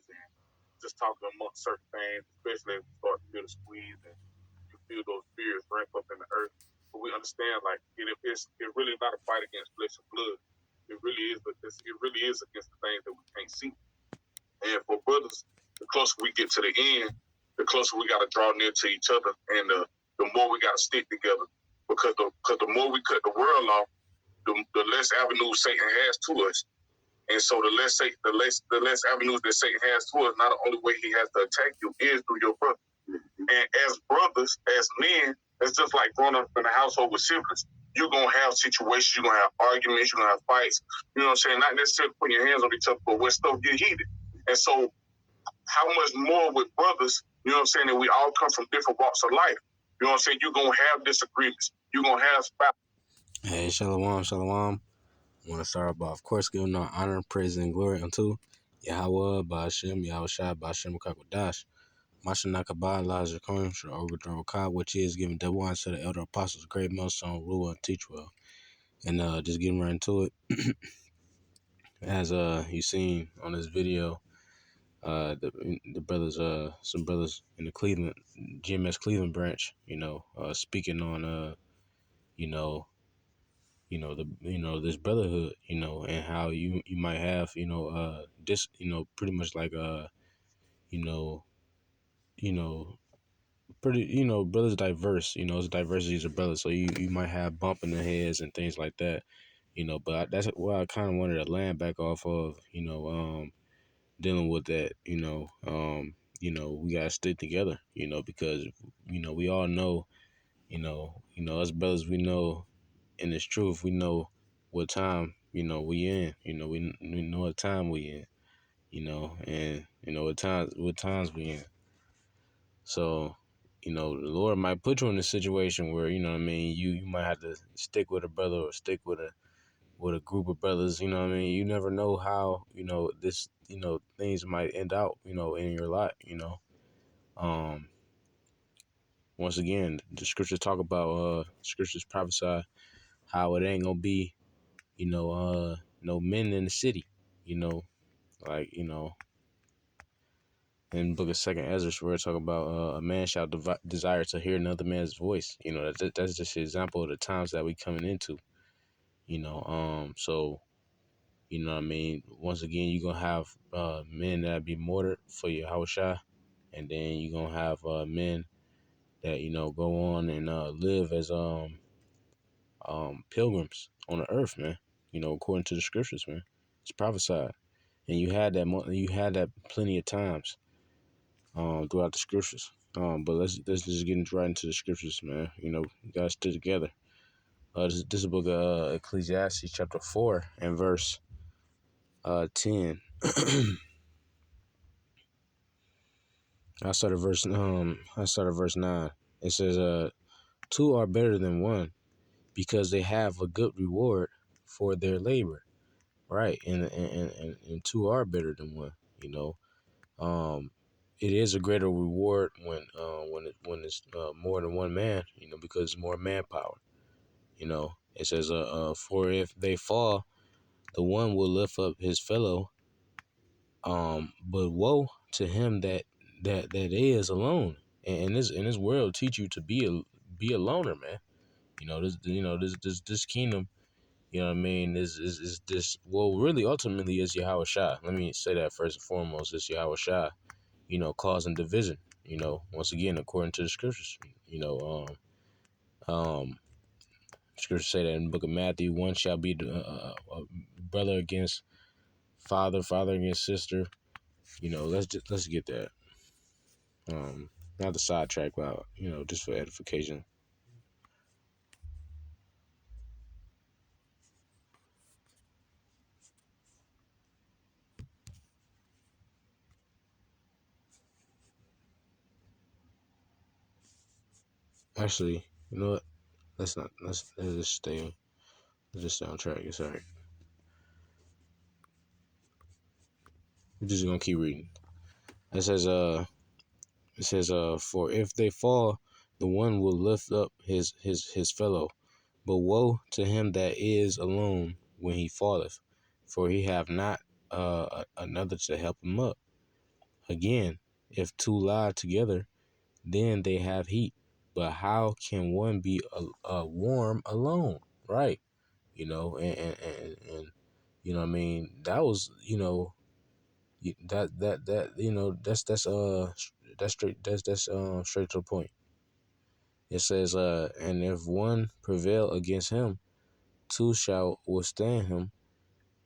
brothers and just talking amongst certain things, especially if we start to feel the squeeze and you feel those spirits ramp up in the earth. But we understand, like, it really not a fight against flesh and blood. It really is against the things that we can't see. And for brothers, the closer we get to the end, the closer we got to draw near to each other, and the more we got to stick together. Because the more we cut the world off, the less avenues Satan has to us. And so the less avenues that Satan has to us, not the only way he has to attack you is through your brother. And as brothers, as men, it's just like growing up in a household with siblings. You're going to have situations, you're going to have arguments, you're going to have fights. You know what I'm saying? Not necessarily putting your hands on each other, but where stuff get heated. And so how much more with brothers, you know what I'm saying, that we all come from different walks of life. You know what I'm saying? You're going to have disagreements. You're going to have spouses. Hey, shalom, shalom. I want to start by, of course, giving our honor, praise, and glory unto Yahweh, Ba'ashem, Yahushua, Ba'ashem, Kakwadash, Mashanakabah, Elijah Cohen, Shah, which is giving the one to the elder apostles, great millstone, ruler, and teach well. And just getting right into it. As you seen on this video, the brothers, some brothers in the Cleveland, GMS Cleveland branch, speaking on, you know, this brotherhood, and how you might have, this, pretty much like, you know, you know, pretty, brothers diverse, it's diversities of brothers. So you might have bump in the heads and things like that, but that's what I kind of wanted to land back off of, dealing with that, we gotta stick together, because, we all know, us brothers, we know, and it's truth, we know what time, we in, we know what time we in, and what times we in. So, the Lord might put you in a situation where, what I mean, you might have to stick with a brother or stick with a group of brothers, what I mean. You never know how, this, things might end out, in your life, Um, once again, the scriptures talk about, scriptures prophesy how it ain't gonna be, no men in the city, like, in the book of Second Ezra, where it talk about, a man shall desire to hear another man's voice. That's just an example of the times that we coming into, so, what I mean, once again, you're gonna have, men that be martyred for your Yahushua, and then you're gonna have, men that, go on and, live as, pilgrims on the earth, man, according to the scriptures, man. It's prophesied. And you had that plenty of times, throughout the scriptures. But let's just get right into the scriptures, man. You gotta stay together. This is the book of, Ecclesiastes chapter 4 and verse 10. I started verse 9. It says, two are better than one, because they have a good reward for their labor. Right. And two are better than one, Um, it is a greater reward when it's, more than one man, because it's more manpower. It says, for if they fall, the one will lift up his fellow. But woe to him that is alone. And this world teach you to be a loner, man. This kingdom, what I mean, is this, well, really, ultimately, is Yahweh Shai. Let me say that first and foremost. It's Yahweh Shai, causing division, once again, according to the scriptures. Scriptures say that in the book of Matthew, one shall be brother against father, father against sister. Let's get that. Not the sidetrack, but, just for edification. Actually, you know what? Let's just stay. Let's just stay on track. It's alright. We're just gonna keep reading. It says, for if they fall, the one will lift up his fellow. But woe to him that is alone when he falleth, for he have not, another to help him up. Again, if two lie together, then they have heat. But how can one be warm alone? Right. And you know what I mean? That was, that that's straight straight to the point. It says, and if one prevail against him, two shall withstand him,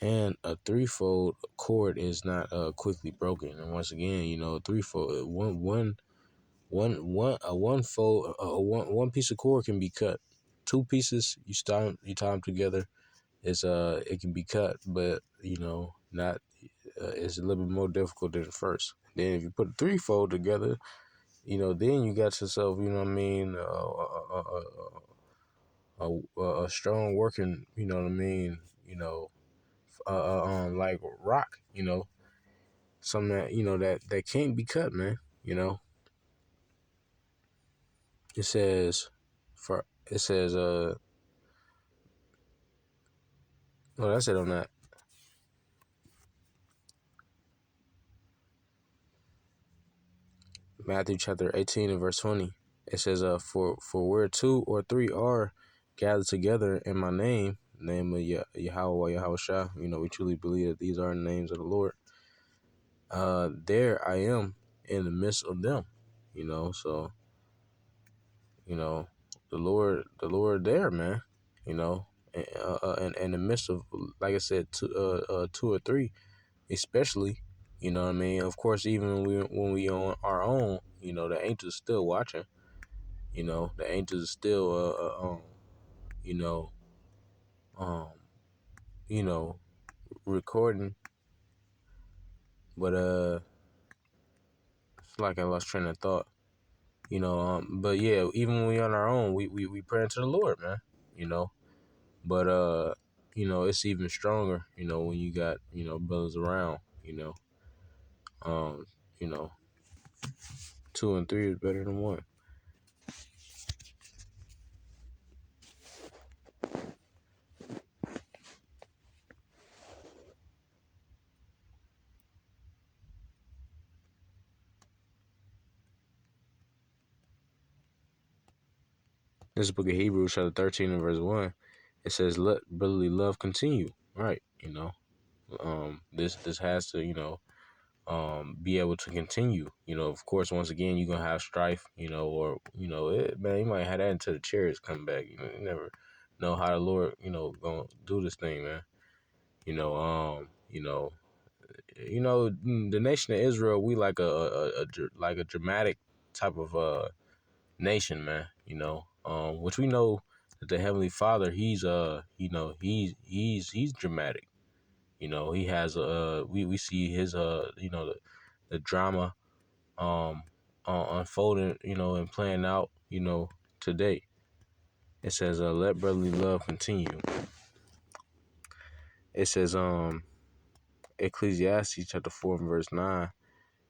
and a threefold cord is not quickly broken. And once again, threefold one fold one piece of cord can be cut. Two pieces you tie them together. It can be cut, but not. It's a little bit more difficult than the first. Then if you put a threefold together, then you got yourself, what I mean, a strong working, what I mean, like rock, something that that can't be cut, man. It says, no, that's it on that. Matthew chapter 18 and verse 20. It says, for where two or three are gathered together in my name of Yahweh, Yahweh Shah, we truly believe that these are the names of the Lord. There I am in the midst of them, so, the Lord there, man, and in the midst of, like I said, two or three, especially, what I mean? Of course, even when we on our own, the angels still watching. The angels are still you know, um, you know, recording, but it's like I lost train of thought. But yeah, even when we on our own, we praying to the Lord, man. You know, but it's even stronger. When you got brothers around. Um, you know, two and three is better than one. This book of Hebrews, chapter 13 and verse 1, it says, "Let brotherly love continue." Right, this has to, be able to continue. Of course, once again, you're gonna have strife, or man, you might have that until the chariots come back. You never know how the Lord, gonna do this thing, man. You know, the nation of Israel, we like a dramatic type of nation, man. Which we know that the Heavenly Father, he's dramatic. He has we see his the drama unfolding, and playing out, today. It says, let brotherly love continue. It says, Ecclesiastes chapter 4 and verse 9.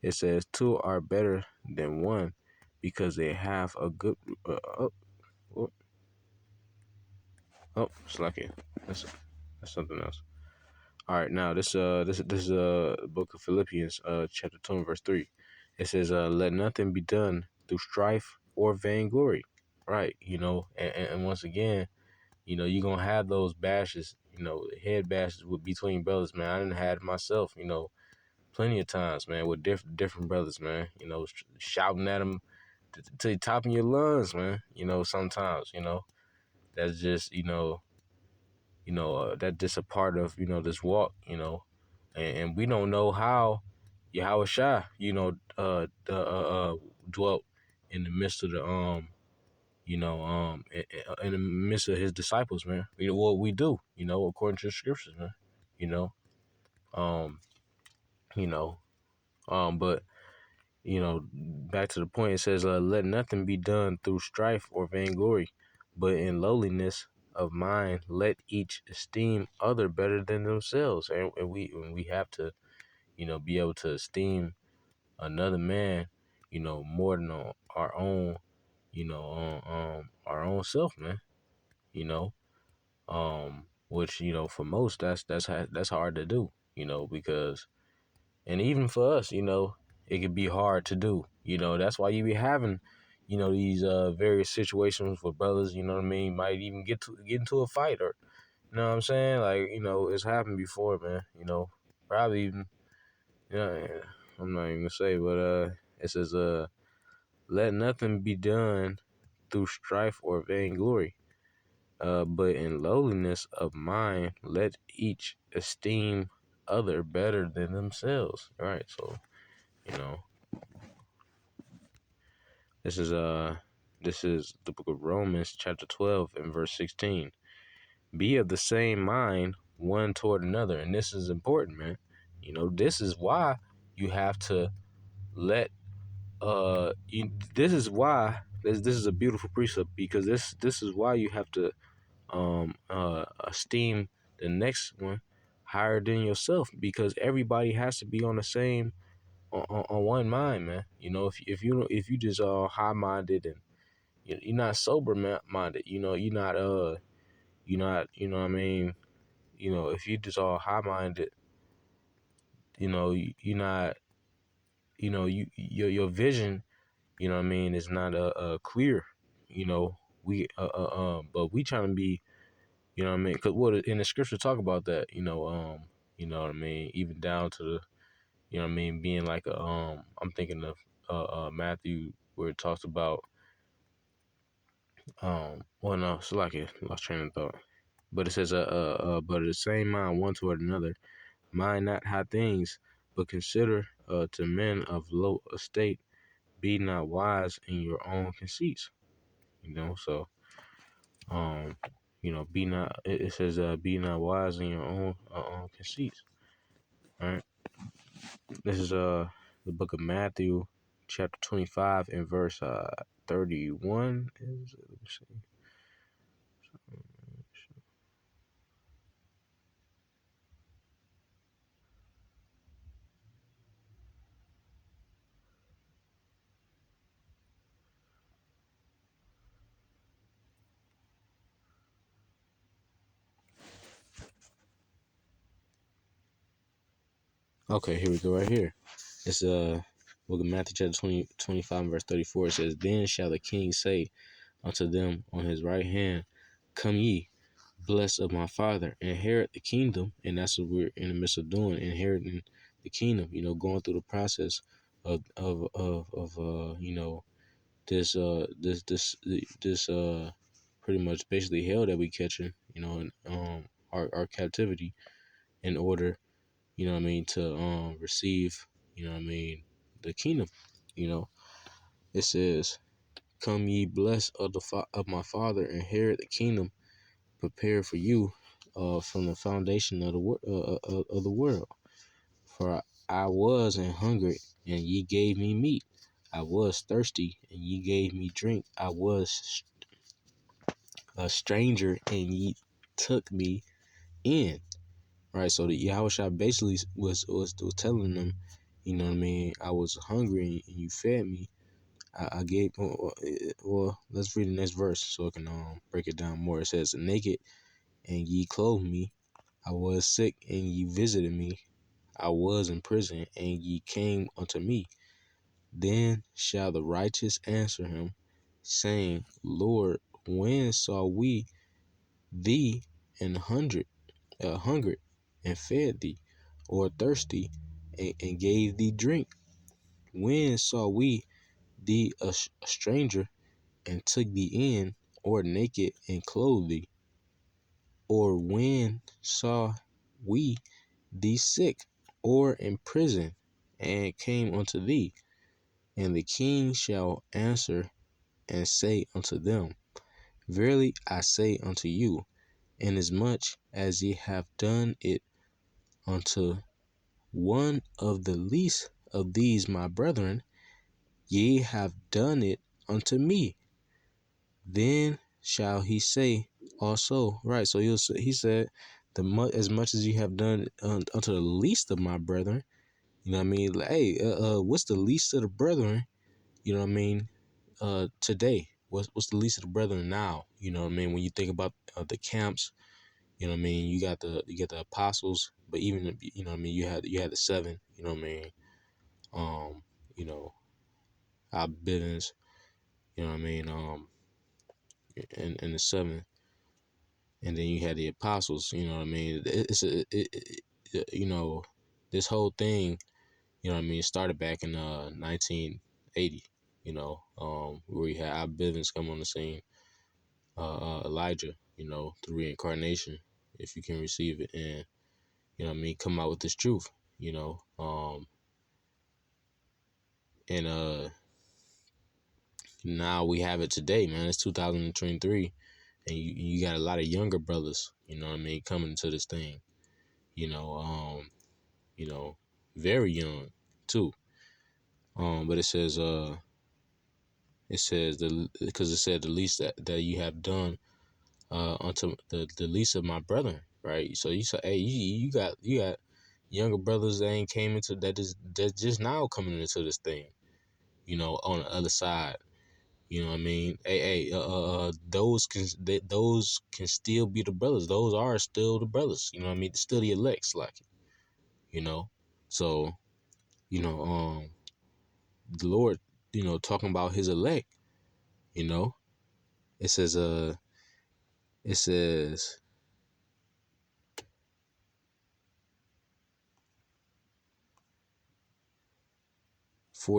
It says, two are better than one because they have a good, it's like it. That's something else. All right, now this is book of Philippians, chapter 2 and verse 3. It says, let nothing be done through strife or vainglory. Right, and once again, you're gonna have those bashes, head bashes with between brothers, man. I didn't have it myself, plenty of times, man, with different brothers, man. Shouting at them to the top of your lungs, man. Sometimes, that's just, that's just a part of, this walk, and we don't know how Yahweh Shai, dwelt in the midst of the in the midst of his disciples, man. What we do, according to the scriptures, man. You know, um, you know, but back to the point. It says, "Let nothing be done through strife or vainglory, but in lowliness of mind, let each esteem other better than themselves." And we have to, be able to esteem another man, more than our own, our own self, man. You know, which for most that's hard to do, because, and even for us, it could be hard to do. That's why you be having, these various situations with brothers. You know what I mean? Might even get into a fight, or you know what I'm saying? Like, it's happened before, man. Probably even, I'm not even gonna say, but it says let nothing be done through strife or vainglory, but in lowliness of mind, let each esteem other better than themselves. All right, so you know, this is the book of Romans, chapter 12, and verse 16. Be of the same mind one toward another, and this is important, man. This is why you have to let this is why this is a beautiful precept, because this is why you have to esteem the next one higher than yourself, because everybody has to be on the same on one mind, man. If you just high minded, and you're not sober minded, you're not, what I mean, if you just all high minded, you're not, your vision, what I mean, is not clear. We but we trying to be, what I mean, because what in the scripture talk about that, what I mean, even down to the, what I mean, being like I'm thinking of Matthew, where it talks about well, no, it's like a lost train of thought, but it says but the same mind one toward another, mind not high things, but consider to men of low estate, be not wise in your own conceits. So um be not, it says be not wise in your own conceits. All right, this is the book of Matthew, chapter 25, and verse 31. Let me see. Okay, here we go, right here. It's book of Matthew, chapter 25, verse 34. It says, then shall the king say unto them on his right hand, come ye, blessed of my Father, inherit the kingdom. And that's what we're in the midst of doing, inheriting the kingdom, going through the process of this pretty much basically hell that we catching, and our captivity, in order, what I mean, to receive, what I mean, the kingdom. It says, come ye blessed of my Father, inherit the kingdom prepared for you from the foundation of the world. For I was an hungry, and ye gave me meat. I was thirsty, and ye gave me drink. I was a stranger, and ye took me in. Right. So the Yahushua basically was telling them, what I mean, I was hungry and you fed me. I gave. Well, let's read the next verse so I can break it down more. It says, naked and ye clothed me. I was sick and ye visited me. I was in prison and ye came unto me. Then shall the righteous answer him, saying, Lord, when saw we thee in hungered and fed thee, or thirsty and gave thee drink? When saw we thee a stranger and took thee in, or naked and clothed thee? Or when saw we thee sick, or in prison, and came unto thee? And the king shall answer and say unto them, verily I say unto you, inasmuch as ye have done it unto one of the least of these my brethren, ye have done it unto me. Then shall he say also, right? So he said, as much as you have done unto the least of my brethren, you know what I mean? Like, hey, what's the least of the brethren? You know what I mean? Today, what's the least of the brethren now? You know what I mean? When you think about the camps, you know what I mean? You got the apostles, but even, you know what I mean? You had the seven. You know what I mean? you know, our business, you know what I mean, and the seven, and then you had the apostles, you know what I mean. You know, this whole thing, you know what I mean, started back in 1980, you know, where we had our business come on the scene, Elijah, you know, through reincarnation, if you can receive it, and you know what I mean, come out with this truth, you know, and now we have it today, man. It's 2023, and you got a lot of younger brothers, you know what I mean, coming to this thing, you know, you know, very young too. But it says the because it said the least that you have done unto the least of my brethren, right? So you say, hey, you got younger brothers that ain't came into that just now coming into this thing, you know, on the other side. You know what I mean? Those can still be the brothers. Those are still the brothers. You know what I mean? Still the elects, like, you know. So, you know, the Lord, you know, talking about His elect. You know, it says, it says,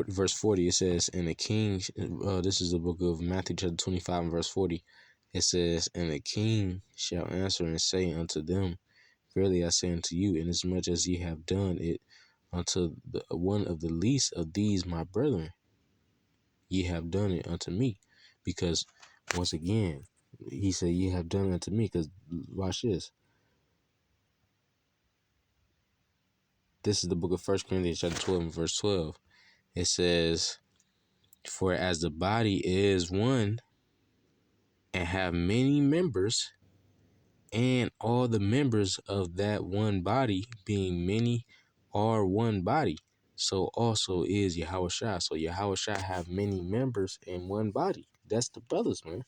verse 40. It says, and the king. This is the book of Matthew, chapter 25, and verse 40. It says, and the king shall answer and say unto them, verily I say unto you, inasmuch as ye have done it unto one of the least of these my brethren, ye have done it unto me. Because once again, he said, ye have done it unto me. Because watch this. This is the book of 1 Corinthians chapter 12 and verse 12. It says, for as the body is one and have many members, and all the members of that one body, being many, are one body, so also is Yahushua. So Yahushua have many members in one body. That's the brothers, man.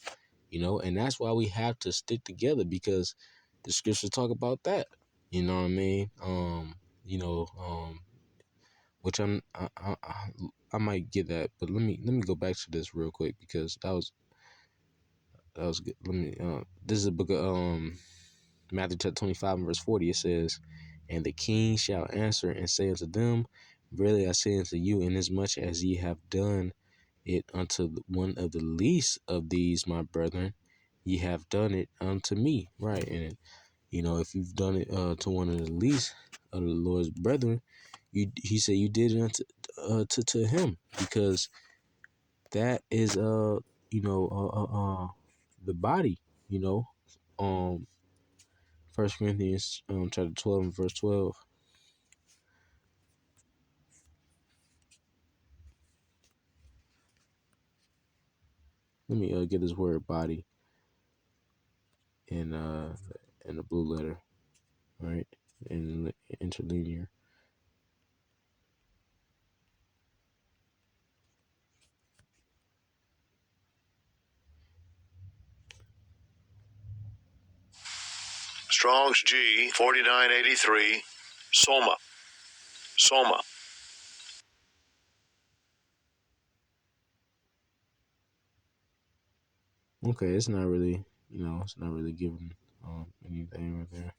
You know, and that's why we have to stick together, because the scriptures talk about that. You know what I mean? You know, which I might get that, but let me go back to this real quick, because that was good. Let me this is a book of Matthew chapter 25 and verse 40. It says, and the king shall answer and say unto them, verily I say unto you, inasmuch as ye have done it unto one of the least of these my brethren, ye have done it unto me. Right. And you know, if you've done it to one of the least of the Lord's brethren, he said you did it unto to him, because that is you know the body, you know. um 1 Corinthians chapter 12 and verse 12. Let me get this word body in the blue letter, right? In the interlinear. Strong's G 4983. Soma. Soma. Okay, it's not really, you know, it's not really giving anything right there.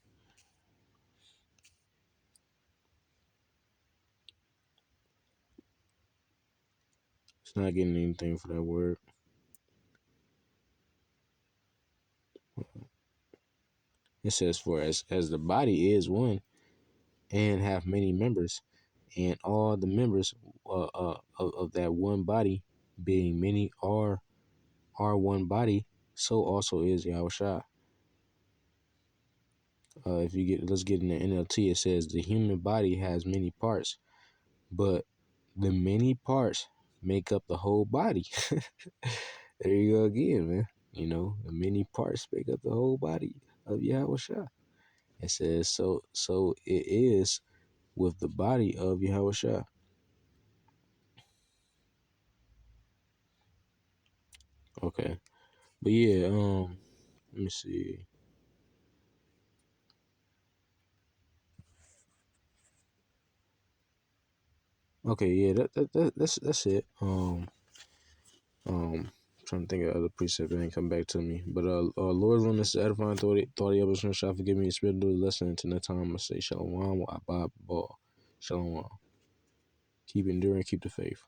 It's not getting anything for that word. It says, for as the body is one and have many members, and all the members of that one body, being many, are one body, so also is Yahushua. If you get, let's get in the NLT. It says the human body has many parts, but the many parts make up the whole body. There you go again, man. You know, the many parts make up the whole body of Yahushua. It says so it is with the body of Yahushua. Okay. But yeah, let me see. Okay, yeah, that's it. Trying to think of other precepts that ain't come back to me. But Lord's willing, this is edifying thought of others, shall forgive me, spirit do the lesson until that time I say shalom, wa abba, shalom. Keep enduring, keep the faith.